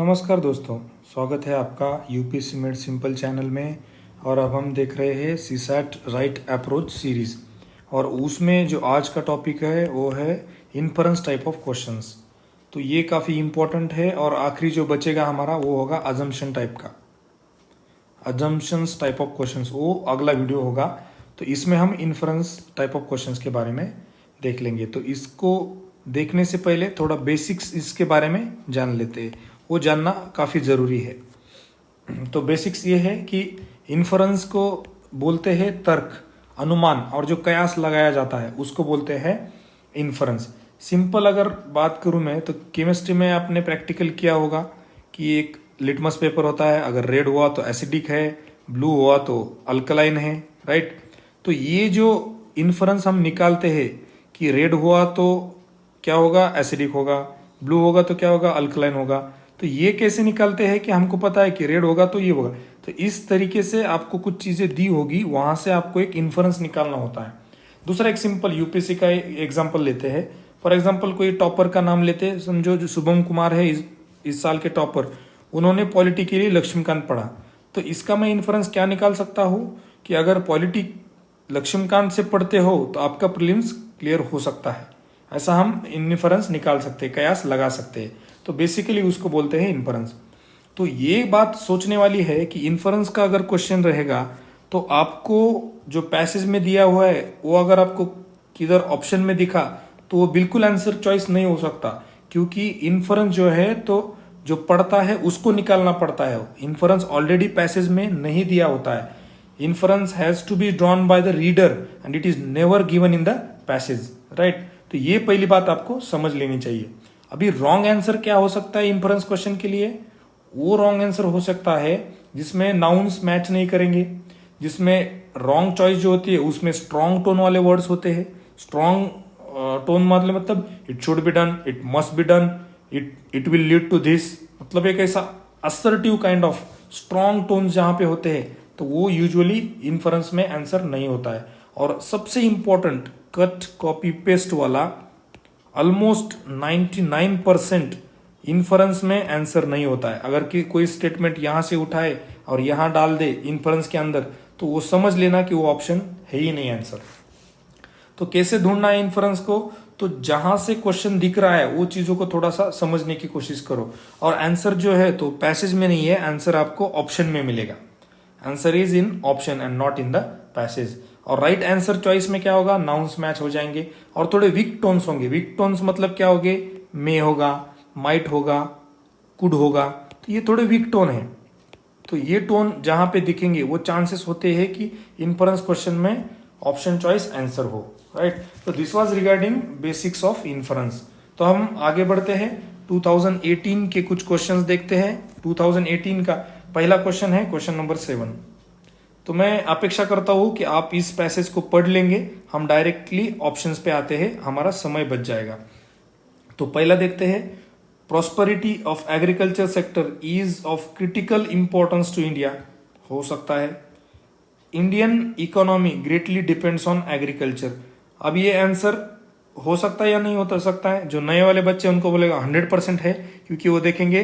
नमस्कार दोस्तों, स्वागत है आपका यूपीएससी मेड सिंपल चैनल में। और अब हम देख रहे हैं सीसैट राइट अप्रोच सीरीज। और उसमें जो आज का टॉपिक है वो है इन्फरेंस टाइप ऑफ क्वेश्चंस। तो ये काफ़ी इम्पोर्टेंट है। और आखिरी जो बचेगा हमारा वो होगा अजम्पशन टाइप का, अजम्पशंस टाइप ऑफ क्वेश्चंस, वो अगला वीडियो होगा। तो इसमें हम इन्फरेंस टाइप ऑफ क्वेश्चंस के बारे में देख लेंगे। तो इसको देखने से पहले थोड़ा बेसिक्स इसके बारे में जान लेते हैं, वो जानना काफ़ी ज़रूरी है। तो बेसिक्स ये है कि इन्फरेंस को बोलते हैं तर्क, अनुमान, और जो कयास लगाया जाता है उसको बोलते हैं इन्फरेंस। सिंपल अगर बात करूं मैं, तो केमिस्ट्री में आपने प्रैक्टिकल किया होगा कि एक लिटमस पेपर होता है, अगर रेड हुआ तो एसिडिक है, ब्लू हुआ तो अल्कलाइन है, राइट। तो ये जो इन्फरेंस हम निकालते हैं कि रेड हुआ तो क्या होगा, एसिडिक होगा, ब्लू होगा तो क्या होगा, अल्कलाइन होगा। तो ये कैसे निकालते हैं कि हमको पता है कि रेड होगा तो ये होगा। तो इस तरीके से आपको कुछ चीजें दी होगी, वहां से आपको एक इन्फरेंस निकालना होता है। दूसरा एक सिंपल यूपीएससी का एग्जांपल लेते हैं। फॉर एग्जांपल कोई टॉपर का नाम लेते हैं, समझो जो शुभम कुमार है इस साल के टॉपर, उन्होंने पॉलिटी के लिए लक्ष्मीकांत पढ़ा। तो इसका मैं इन्फरेंस क्या निकाल सकता हूँ कि अगर पॉलिटी लक्ष्मीकांत से पढ़ते हो तो आपका प्रीलिम्स क्लियर हो सकता है। ऐसा हम इन्फरेंस निकाल सकते हैं, कयास लगा सकते हैं। तो बेसिकली उसको बोलते हैं इन्फरेंस। तो ये बात सोचने वाली है कि इन्फरेंस का अगर क्वेश्चन रहेगा तो आपको जो पैसेज में दिया हुआ है वो अगर आपको किधर ऑप्शन में दिखा तो वो बिल्कुल आंसर चॉइस नहीं हो सकता, क्योंकि इन्फरेंस जो है तो जो पढ़ता है उसको निकालना पड़ता है। इन्फरेंस ऑलरेडी पैसेज में नहीं दिया होता है। Inference has to be drawn by the reader and it is never given in the passage, right. तो ये पहली बात आपको समझ लेनी चाहिए। अभी रॉन्ग आंसर क्या हो सकता है इन्फरेंस क्वेश्चन के लिए? वो रॉन्ग आंसर हो सकता है जिसमें नाउन्स मैच नहीं करेंगे, जिसमें रॉन्ग चॉइस जो होती है उसमें स्ट्रॉन्ग टोन वाले वर्ड्स होते हैं। स्ट्रॉन्ग टोन मतलब it should be done, it must be done, it will lead to this, मतलब एक ऐसा assertive kind of strong tone जहां पे होते हैं, तो वो यूजुअली इन्फरेंस में आंसर नहीं होता है। और सबसे इंपॉर्टेंट, कट कॉपी पेस्ट वाला ऑलमोस्ट 99% इन्फरेंस में आंसर नहीं होता है। अगर कि कोई स्टेटमेंट यहां से उठाए और यहां डाल दे इन्फरेंस के अंदर, तो वो समझ लेना कि वो ऑप्शन है ही नहीं आंसर। तो कैसे ढूंढना है इन्फरेंस को? तो जहां से क्वेश्चन दिख रहा है वो चीजों को थोड़ा सा समझने की कोशिश करो। और आंसर जो है तो पैसेज में नहीं है, आंसर आपको ऑप्शन में मिलेगा। Answer is in option and not in the passage. और राइट आंसर चॉइस में क्या होगा, नाउन्स मैच हो जाएंगे और थोड़े वीक टोन्स होंगे। वीक टोन्स मतलब क्या होंगे, मे होगा, माइट होगा, कुड होगा, तो ये थोड़े वीक टोन है। तो ये टोन जहां पे दिखेंगे वो चांसेस होते हैं कि इन्फरेंस क्वेश्चन में ऑप्शन चॉइस आंसर हो, राइट। तो this was regarding basics of inference. तो हम आगे बढ़ते हैं, 2018 के कुछ क्वेश्चंस देखते हैं। 2018 का पहला क्वेश्चन है क्वेश्चन नंबर 7। तो मैं अपेक्षा करता हूं कि आप इस पैसेज को पढ़ लेंगे। हम डायरेक्टली ऑप्शंस पे आते हैं, हमारा समय बच जाएगा। तो पहला देखते हैं, prosperity of agriculture sector is of critical importance to India. हो सकता है Indian economy greatly depends on agriculture. अब ये आंसर हो सकता है या नहीं हो सकता है? जो नए वाले बच्चे उनको बोलेगा 100% है, क्योंकि वो देखेंगे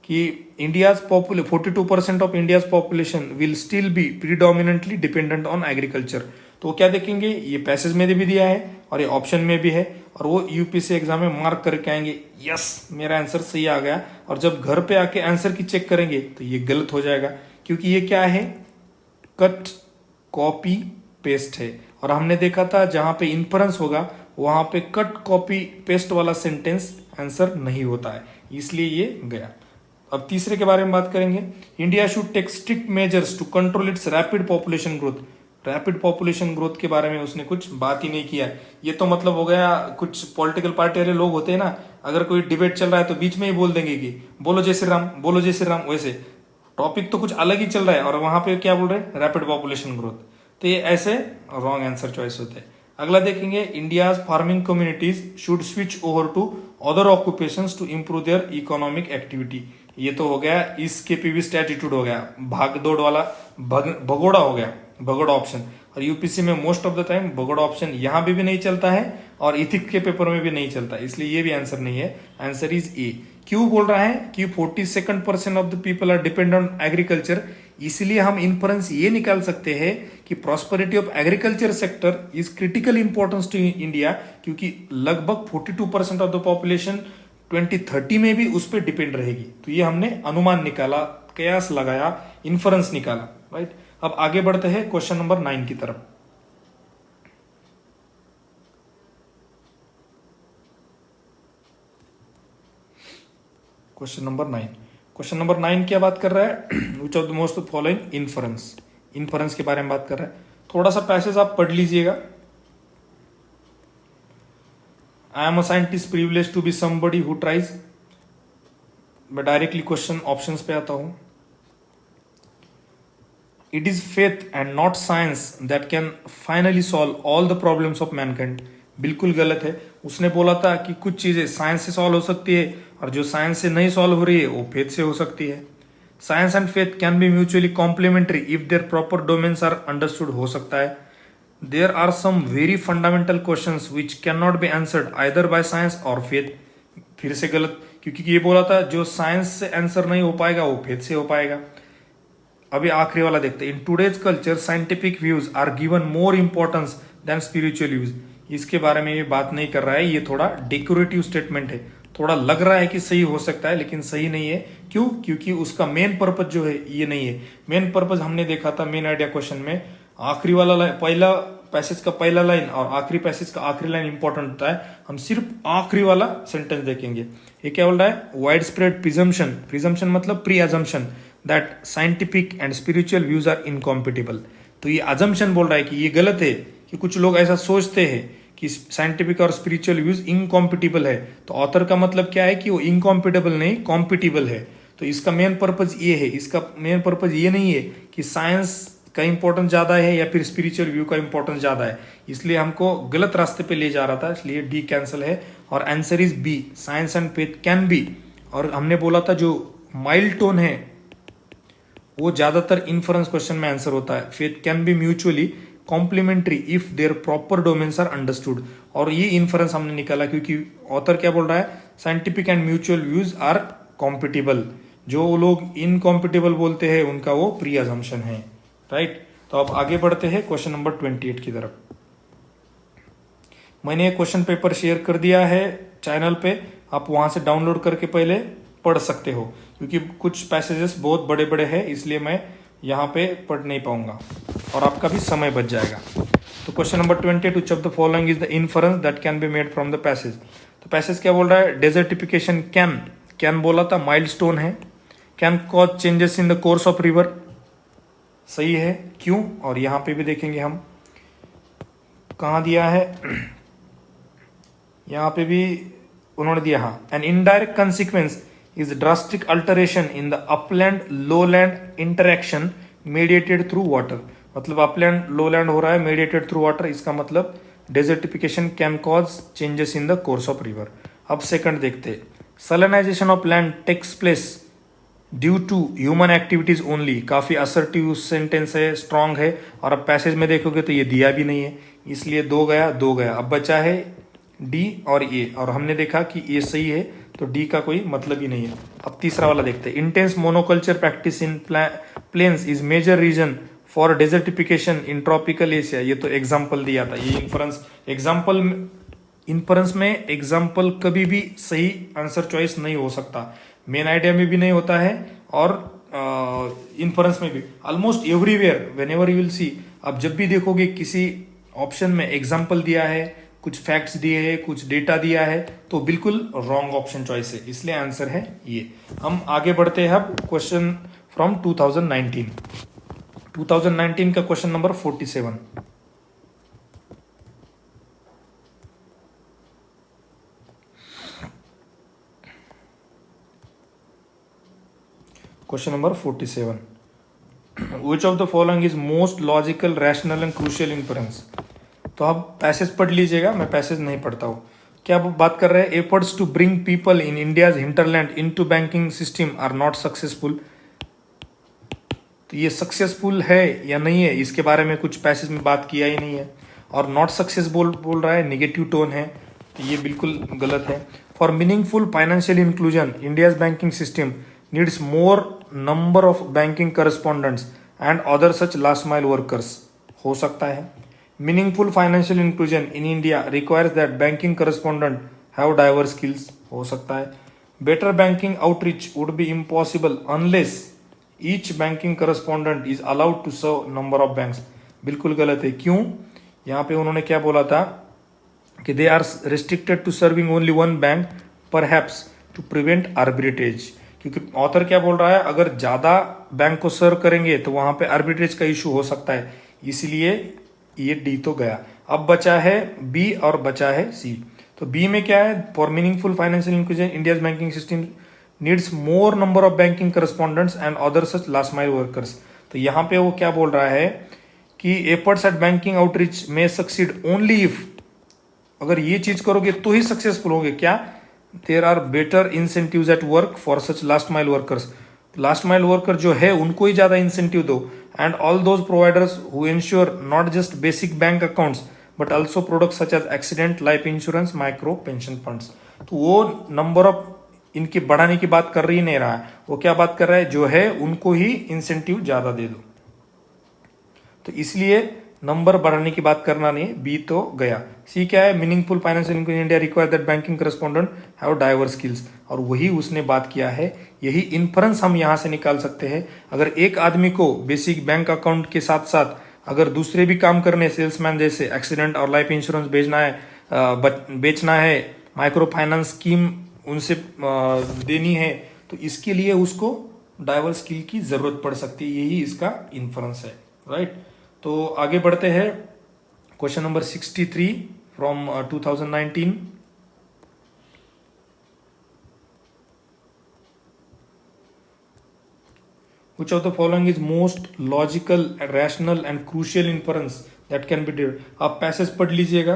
कि India's 42% of India's population will still be predominantly dependent on agriculture. तो वो क्या देखेंगे, ये पैसेज में भी दिया है और ये ऑप्शन में भी है, और वो यूपीएससी एग्जाम में मार्क करके आएंगे, यस मेरा आंसर सही आ गया। और जब घर पे आके आंसर की चेक करेंगे तो ये गलत हो जाएगा, क्योंकि ये क्या है, कट कॉपी पेस्ट है। और हमने देखा था जहां पे इन्फरेंस होगा वहां पे कट कॉपी पेस्ट वाला सेंटेंस आंसर नहीं होता है, इसलिए ये गया। अब तीसरे के बारे में बात करेंगे, India should take strict measures to control its rapid population growth. Rapid population growth के बारे में उसने कुछ बात ही नहीं किया। ये तो मतलब हो गया, कुछ पॉलिटिकल पार्टी वाले लोग होते हैं ना, अगर कोई डिबेट चल रहा है तो बीच में ही बोल देंगे कि बोलो जय श्री राम, बोलो जय श्री राम। वैसे टॉपिक तो कुछ अलग ही चल रहा है और वहां पे क्या बोल रहे हैं, रैपिड पॉपुलेशन ग्रोथ। तो ये ऐसे रॉन्ग आंसर चॉइस होते हैं। अगला देखेंगे, India's farming communities should switch over to other occupations to improve their economic activity. ये तो हो गया, इसके पीवी एटीट्यूड हो गया, भाग दौड़ वाला भगोड़ा हो गया, भगोड़ा ऑप्शन। और यूपीसी में मोस्ट ऑफ द टाइम भगोड़ा ऑप्शन यहां भी नहीं चलता है और इथिक्स के पेपर में भी नहीं चलता, इसलिए ये भी आंसर नहीं है। आंसर इज ए, क्यों बोल रहा है कि 42% of the people are depend on agriculture, इसलिए हम इन्फरेंस ये निकाल सकते हैं कि prosperity of agriculture sector is critical importance to India, क्योंकि लगभग 42% ऑफ द पॉपुलेशन 2030 में भी उस पर डिपेंड रहेगी। तो ये हमने अनुमान निकाला, कयास लगाया, इन्फरेंस निकाला, राइट। अब आगे बढ़ते हैं क्वेश्चन नंबर 9 की तरफ। क्वेश्चन नंबर 9 क्या बात कर रहा है? Which of the most following inference के बारे में बात कर रहा है। थोड़ा सा पैसेज आप पढ़ लीजिएगा। I am a scientist privilege to be somebody who tries. मैं डायरेक्टली क्वेश्चन ऑप्शंस पे आता हूं। It is faith and not science that can finally solve all the problems of mankind. बिल्कुल गलत है। उसने बोला था कि कुछ चीजें साइंस से सॉल्व हो सकती है और जो साइंस से नहीं सॉल्व हो रही है वो फेथ से हो सकती है। Science and faith can be mutually complementary if their proper domains are understood. हो सकता है। There are some very fundamental questions which can not be answered either by science और फेथ। फिर से गलत, क्योंकि ये बोला था जो साइंस से आंसर नहीं हो पाएगा वो फेथ से हो पाएगा। अभी आखिरी वाला देखते हैं। In today's culture scientific views are given more importance than spiritual views. इसके बारे में ये बात नहीं कर रहा है, ये थोड़ा डेकोरेटिव स्टेटमेंट है। थोड़ा लग रहा है कि सही हो सकता है लेकिन सही नहीं है। क्यों? क्योंकि उसका मेन पर्पज जो है ये नहीं है। मेन पर्पज हमने देखा था मेन आइडिया क्वेश्चन में, आखिरी वाला पहला पैसेज का पहला लाइन और आखिरी पैसेज का आखिरी लाइन इंपॉर्टेंट होता है। हम सिर्फ आखिरी वाला सेंटेंस देखेंगे। ये क्या बोल रहा है? वाइड स्प्रेड प्रिजम्पशन मतलब pre assumption that scientific and spiritual views are incompatible. तो ये अजम्पशन बोल रहा है कि ये गलत है, कि कुछ लोग ऐसा सोचते हैं कि साइंटिफिक और स्पिरिचुअल व्यूज इनकॉम्पिटिबल है। तो ऑथर का मतलब क्या है कि वो इनकॉम्पिटिबल नहीं, कॉम्पिटिबल है। तो इसका मेन पर्पज ये है। इसका मेन पर्पज ये नहीं है कि साइंस का इंपॉर्टेंस ज्यादा है या फिर स्पिरिचुअल व्यू का इंपॉर्टेंस ज्यादा है। इसलिए हमको गलत रास्ते पे ले जा रहा था, इसलिए डी कैंसिल है और answer is B, science and faith can be. और हमने बोला था जो माइल्ड टोन है वो ज्यादातर इन्फरेंस क्वेश्चन में आंसर होता है। Faith can be mutually complementary if their proper domains are understood. और ये इन्फरेंस हमने निकाला क्योंकि ऑथर क्या बोल रहा है? Scientific and mutual views are compatible. जो लोग इनकॉम्पिटिबल बोलते हैं उनका वो प्री अजम्पशन है, राइट। तो अब आगे बढ़ते हैं क्वेश्चन नंबर 28 की तरफ। मैंने क्वेश्चन पेपर शेयर कर दिया है चैनल पे, आप वहां से डाउनलोड करके पहले पढ़ सकते हो, क्योंकि कुछ पैसेजेस बहुत बड़े बड़े हैं इसलिए मैं यहाँ पे पढ़ नहीं पाऊंगा और आपका भी समय बच जाएगा। तो question number 28, which of the following is the inference that can be made from the passage. तो पैसेज क्या बोल रहा है? डेजर्टिफिकेशन कैन बोला था, माइलस्टोन है। Can cause changes in the course of river, सही है। क्यों? और यहां पे भी देखेंगे हम कहां दिया है, यहां पे भी उन्होंने दिया। हाँ, an indirect consequence is drastic alteration in the upland lowland interaction mediated through water. मतलब अपलैंड लोलैंड हो रहा है मेडिएटेड थ्रू वाटर, इसका मतलब desertification can cause changes in the course of river. अब सेकंड देखते हैं। Salinisation of land takes place due to human activities only. काफी असर्टिव सेंटेंस है, स्ट्रांग है। और अब पैसेज में देखोगे तो ये दिया भी नहीं है, इसलिए दो गया। अब बचा है डी और ए, और हमने देखा कि ये सही है तो डी का कोई मतलब ही नहीं है। अब तीसरा वाला देखते हैं। Intense monoculture practice in plains is major reason for desertification in tropical Asia. ये तो एग्जाम्पल दिया था। ये इन्फरेंस में एग्जाम्पल कभी भी सही आंसर चॉइस नहीं हो सकता। मेन आइडिया में भी नहीं होता है और इन्फरेंस में भी। Almost everywhere when ever you will see, आप जब भी देखोगे किसी ऑप्शन में एग्जाम्पल दिया है, कुछ फैक्ट्स दिए हैं, कुछ डेटा दिया है, तो बिल्कुल रॉन्ग ऑप्शन चॉइस है, इसलिए आंसर है ये। हम आगे बढ़ते हैं अब क्वेश्चन फ्रॉम 2019 का question number 47। Question number 47, which of the following is most logical rational and crucial inference. तो आप पैसेज पढ़ लीजिएगा, मैं पैसेज नहीं पढ़ता हूँ। क्या बात कर रहे हैं? Efforts to bring people in India's hinterland into banking system are not successful. तो ये सक्सेसफुल है या नहीं है, इसके बारे में कुछ पैसेज में बात किया ही नहीं है। और नॉट सक्सेस बोल रहा है, निगेटिव टोन है, तो ये बिल्कुल गलत है। For meaningful financial inclusion India's banking system needs more number of banking correspondents and other such last mile workers. हो सकता है meaningful financial inclusion in India requires that banking correspondent have diverse skills. हो सकता है better banking outreach would be impossible unless each banking correspondent is allowed to serve number of banks. बिल्कुल गलत है। क्यों? यहाँ पे उन्होंने क्या बोला था कि they are restricted to serving only one bank perhaps to prevent arbitrage. क्योंकि ऑथर क्या बोल रहा है, अगर ज्यादा बैंक को सर्व करेंगे तो वहां पे आर्बिट्रेज का इशू हो सकता है, इसलिए ये डी तो गया। अब बचा है बी और बचा है सी। तो बी में क्या है, for meaningful financial inclusion India's banking system needs more number of banking correspondents and other such last mile workers. तो यहाँ पे वो क्या बोल रहा है कि एफर्ट्स एट बैंकिंग आउटरीच में सक्सीड ओनली इफ, अगर ये चीज करोगे तो ही सक्सेसफुल होगे। क्या? There are better incentives at work for such last mile workers. Last mile worker जो है उनको ही ज्यादा इंसेंटिव दो। And all those providers who ensure not just basic bank accounts but also products such as accident, life insurance, micro pension funds. तो वो number of इनके बढ़ाने की बात कर ही नहीं रहा है, वो क्या बात कर रहा है, जो है उनको ही इंसेंटिव ज्यादा दे दो। तो इसलिए नंबर बढ़ाने की बात करना नहीं, बी तो गया। सी क्या है, meaningful financial inclusion India require that banking correspondent have diverse skills, और वही उसने बात किया है। यही इन्फरेंस हम यहां से निकाल सकते हैं। अगर एक आदमी को बेसिक बैंक अकाउंट के साथ साथ अगर दूसरे भी काम करने, सेल्समैन जैसे एक्सीडेंट और लाइफ इंश्योरेंस बेचना है, माइक्रो फाइनेंस स्कीम उनसे देनी है, तो इसके लिए उसको डाइवर्स स्किल की जरूरत पड़ सकती है। यही इसका इन्फरेंस है, राइट। तो आगे बढ़ते हैं। Question number 63 from 2019। Which of the following is most logical, rational and crucial inference that can be derived? आप पैसेज पढ़ लीजिएगा।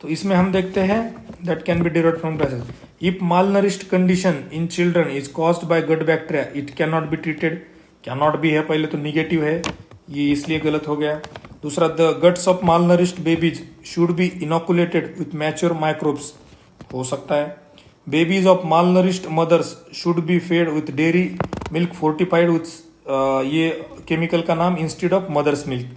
तो इसमें हम देखते हैं that can be derived from passage. If malnourished condition in children is caused by gut bacteria, it cannot be treated. cannot be है, पहले तो निगेटिव है, ये इसलिए गलत हो गया। दूसरा, the guts of malnourished babies should be inoculated with mature microbes, हो सकता है। Babies of malnourished mothers should be fed with dairy milk fortified with ये केमिकल का नाम इंस्टेड ऑफ मदर्स मिल्क,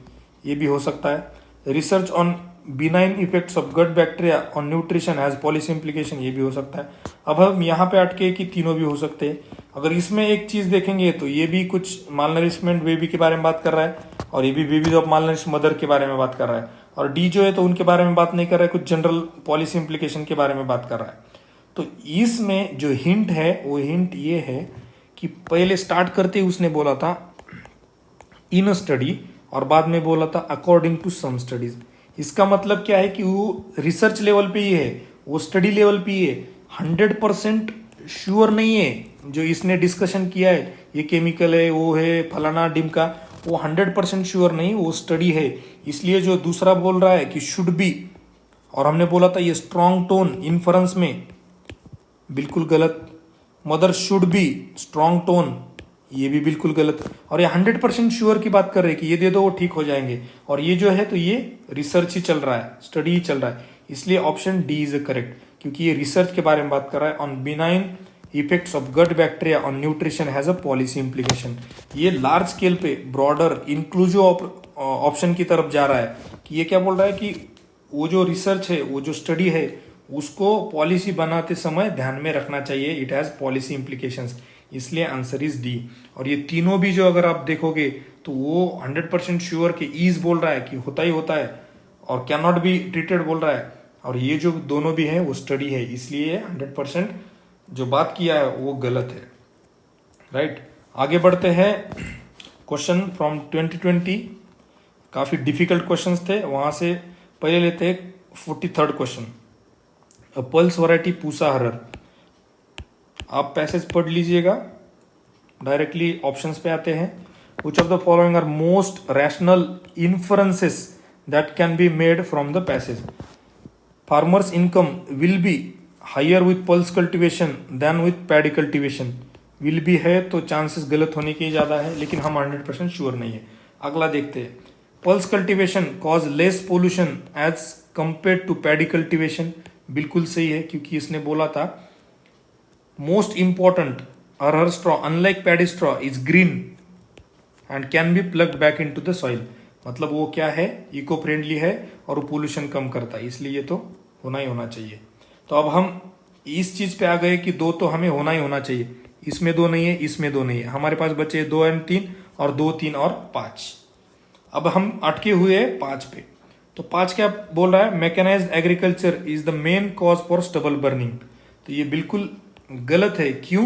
ये भी हो सकता है। Research on benign effects of gut bacteria on nutrition has policy implication, ये भी हो सकता है। अब हम यहाँ पे अटके कि तीनों भी हो सकते हैं। अगर इसमें एक चीज देखेंगे तो ये भी कुछ मालनरिशमेंट बेबी के बारे में बात कर रहा है, और ये भी बेबीज ऑफ मालनरिश मदर के बारे में बात कर रहा है, और डी जो है तो उनके बारे में बात नहीं कर रहा है, कुछ जनरल पॉलिसी इंप्लीकेशन के बारे में बात कर रहा है। तो इसमें जो हिंट है वो हिंट ये है कि पहले स्टार्ट करते ही उसने बोला था इन स्टडी, और बाद में बोला था अकॉर्डिंग टू सम स्टडीज। इसका मतलब क्या है कि वो रिसर्च लेवल पे ही है, वो स्टडी लेवल पे ही है, 100% श्योर नहीं है। जो इसने डिस्कशन किया है, ये केमिकल है, वो है फलाना डिमका, वो 100% श्योर नहीं, वो स्टडी है। इसलिए जो दूसरा बोल रहा है कि शुड बी, और हमने बोला था ये स्ट्रॉन्ग टोन इन्फरेंस में, बिल्कुल गलत। Mother should be strong tone, ये भी बिल्कुल गलत। और ये 100% श्योर की बात कर रहे हैं कि ये दे दो वो ठीक हो जाएंगे, और ये जो है तो ये रिसर्च ही चल रहा है, स्टडी ही चल रहा है। इसलिए ऑप्शन डी इज करेक्ट, क्योंकि ये रिसर्च के बारे में बात कर रहा है। On benign effects of gut bacteria on nutrition has a policy implication. ये लार्ज स्केल पे ब्रॉडर इंक्लूसिव ऑप्शन की तरफ जा रहा है कि ये क्या बोल रहा है कि वो जो रिसर्च है, वो जो स्टडी है, उसको पॉलिसी बनाते समय ध्यान में रखना चाहिए, इट हैज पॉलिसी इंप्लीकेशंस। इसलिए आंसर इज डी। और ये तीनों भी जो अगर आप देखोगे तो वो 100% श्योर के ईज बोल रहा है कि होता ही होता है, और कैन नॉट बी ट्रीटेड बोल रहा है, और ये जो दोनों भी है वो स्टडी है, इसलिए 100% जो बात किया है वो गलत है, राइट। आगे बढ़ते हैं। क्वेश्चन फ्रॉम 2020, काफी डिफिकल्ट क्वेश्चंस थे, वहां से पहले लेते हैं 43rd question. Pulse variety Pusa horror. आप पैसेज पढ़ लीजिएगा, डायरेक्टली ऑप्शंस पे आते हैं। Which of the following are most rational inferences that can be made from the passage? Farmers' income will be higher with pulse cultivation than with paddy cultivation. Will be है तो chances गलत होने के ज्यादा है, लेकिन हम 100% श्योर नहीं है। अगला देखते हैं। Pulse cultivation cause less pollution as compare to paddy cultivation. बिल्कुल सही है, क्योंकि इसने बोला था most important arhar straw unlike paddy straw is green and can be plugged back into the soil. मतलब वो क्या है, इको फ्रेंडली है और वो पोल्यूशन कम करता है, इसलिए ये तो होना ही होना चाहिए। तो अब हम इस चीज पे आ गए कि 2 तो हमें होना ही होना चाहिए, इसमें 2 नहीं है, इसमें 2 नहीं है, हमारे पास बचे 2 एंड 3 और 2 3 और 5। अब हम अटके हुए हैं 5 पे। तो 5 क्या बोल रहा है, mechanized agriculture is the main cause for stubble burning. तो ये बिल्कुल गलत है। क्यों?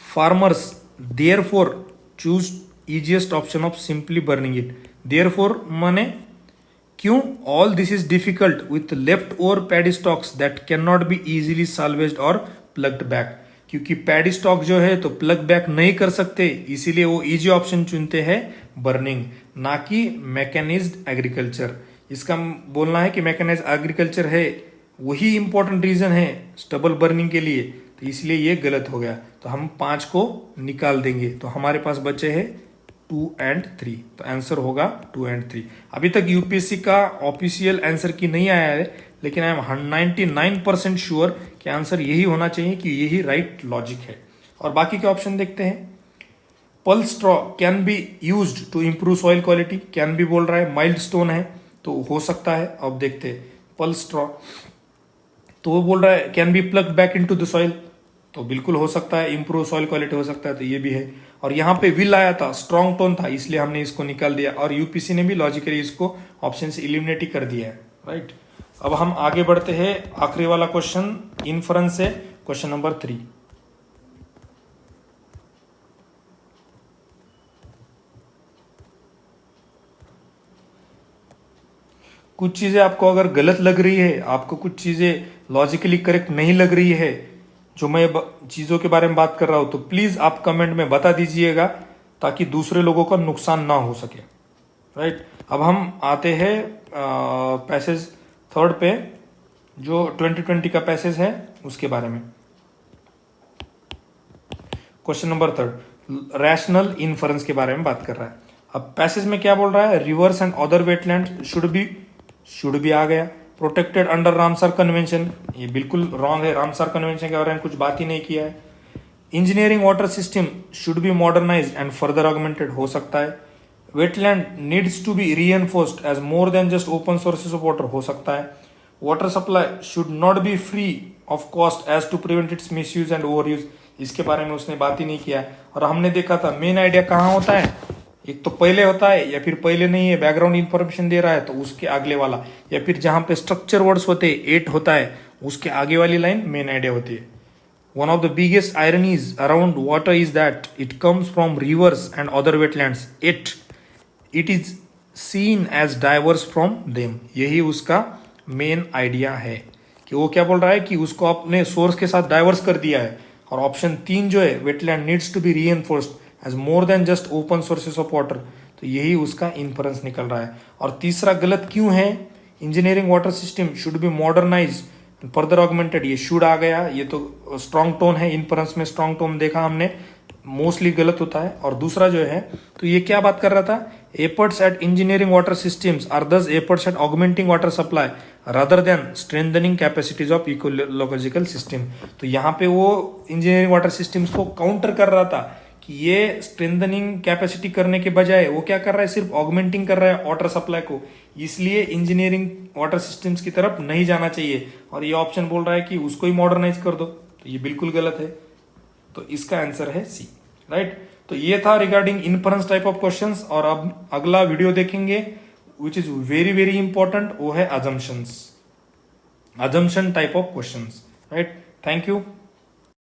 Farmers therefore choose easiest option of simply burning it। therefore माने क्यों? all this is difficult with leftover paddy stocks that cannot be easily salvaged or plugged back। क्योंकि paddy stock जो है तो प्लग बैक नहीं कर सकते, इसीलिए वो इजी ऑप्शन चुनते हैं बर्निंग, ना कि मैकेनाइज्ड एग्रीकल्चर। इसका बोलना है कि मैकेनाइज्ड एग्रीकल्चर है वही इंपॉर्टेंट रीजन है स्टबल बर्निंग के लिए, तो इसलिए ये गलत हो गया। तो हम 5 को निकाल देंगे, तो हमारे पास बचे हैं 2 एंड 3। तो आंसर होगा 2 एंड 3। अभी तक यूपीएससी का ऑफिशियल आंसर की नहीं आया है, लेकिन आई एम 99% श्योर कि आंसर यही होना चाहिए, कि यही राइट लॉजिक है। और बाकी के ऑप्शन देखते हैं। Pulp straw can be used to improve soil quality. Can be बोल रहा है, माइल्ड स्टोन है तो हो सकता है। अब देखते हैं पल्प स्ट्रॉ, तो वो बोल रहा है can be plug back into the soil, तो बिल्कुल हो सकता है, इंप्रूव सॉइल क्वालिटी हो सकता है, तो ये भी है। और यहाँ पे विल आया था, स्ट्रॉन्ग टोन था, इसलिए हमने इसको निकाल दिया, और यूपीसी ने भी लॉजिकली इसको ऑप्शन से इलिमिनेट ही कर दिया है, राइट। अब हम आगे बढ़ते हैं, आखिरी वाला क्वेश्चन इन्फरेंस है, क्वेश्चन नंबर 3। कुछ चीजें आपको अगर गलत लग रही है, आपको कुछ चीजें लॉजिकली करेक्ट नहीं लग रही है, जो मैं चीजों के बारे में बात कर रहा हूं, तो प्लीज आप कमेंट में बता दीजिएगा, ताकि दूसरे लोगों का नुकसान ना हो सके, राइट। अब हम आते हैं पैसेज 3 पे, जो 2020 का पैसेज है उसके बारे में। क्वेश्चन नंबर 3 रैशनल इन्फरेंस के बारे में बात कर रहा है। अब पैसेज में क्या बोल रहा है, rivers and other wetland should be आ गया, प्रोटेक्टेड अंडर रामसर कन्वेंशन, ये बिल्कुल रॉन्ग है, रामसर कन्वेंशन के बारे में कुछ बात ही नहीं किया है। Engineering water system should be modernised and further augmented, हो सकता है। Wetland needs to be reinforced as more than just open sources of water, हो सकता है। Water supply should not be free of cost as to prevent its misuse and overuse, इसके बारे में उसने बात ही नहीं किया। और हमने देखा था मेन आइडिया कहाँ होता है, एक तो पहले होता है, या फिर पहले नहीं है, बैकग्राउंड इंफॉर्मेशन दे रहा है तो उसके अगले वाला, या फिर जहां पे स्ट्रक्चर वर्ड्स होते हैं 8 होता है, उसके आगे वाली लाइन मेन आइडिया होती है। One of the biggest ironies around water is that it comes from rivers and other wetlands, it is seen as diverse from them, यही उसका मेन आइडिया है, कि वो क्या बोल रहा है कि उसको अपने सोर्स के साथ डाइवर्स कर दिया है। और ऑप्शन 3 जो है, wetland needs to be reinforced as more than just open sources of water, तो यही उसका इन्फरेंस निकल रहा है। और तीसरा गलत क्यों है, engineering water system should B modernise further augmented, ये शुड आ गया, ये तो स्ट्रॉन्ग टोन है, इन्फरेंस में स्ट्रॉन्ग टोन देखा हमने, मोस्टली गलत होता है। और दूसरा जो है, तो ये क्या बात कर रहा था, efforts at engineering water systems are thus efforts at augmenting water supply rather than strengthening capacities of ecological system. तो यहाँ पे वो इंजीनियरिंग वाटर सिस्टम्स को काउंटर कर रहा था कि ये स्ट्रेंथनिंग कैपेसिटी करने के बजाय वो क्या कर रहा है, सिर्फ ऑगमेंटिंग कर रहा है वाटर सप्लाई को, इसलिए इंजीनियरिंग वाटर सिस्टम्स की तरफ नहीं जाना चाहिए। और ये ऑप्शन बोल रहा है कि उसको ही मॉडर्नाइज कर दो, तो ये बिल्कुल गलत है। तो इसका आंसर है सी, राइट। तो ये था regarding inference type of questions. और अब अगला वीडियो देखेंगे which is very very important, वो है assumption type of questions, right. Thank you.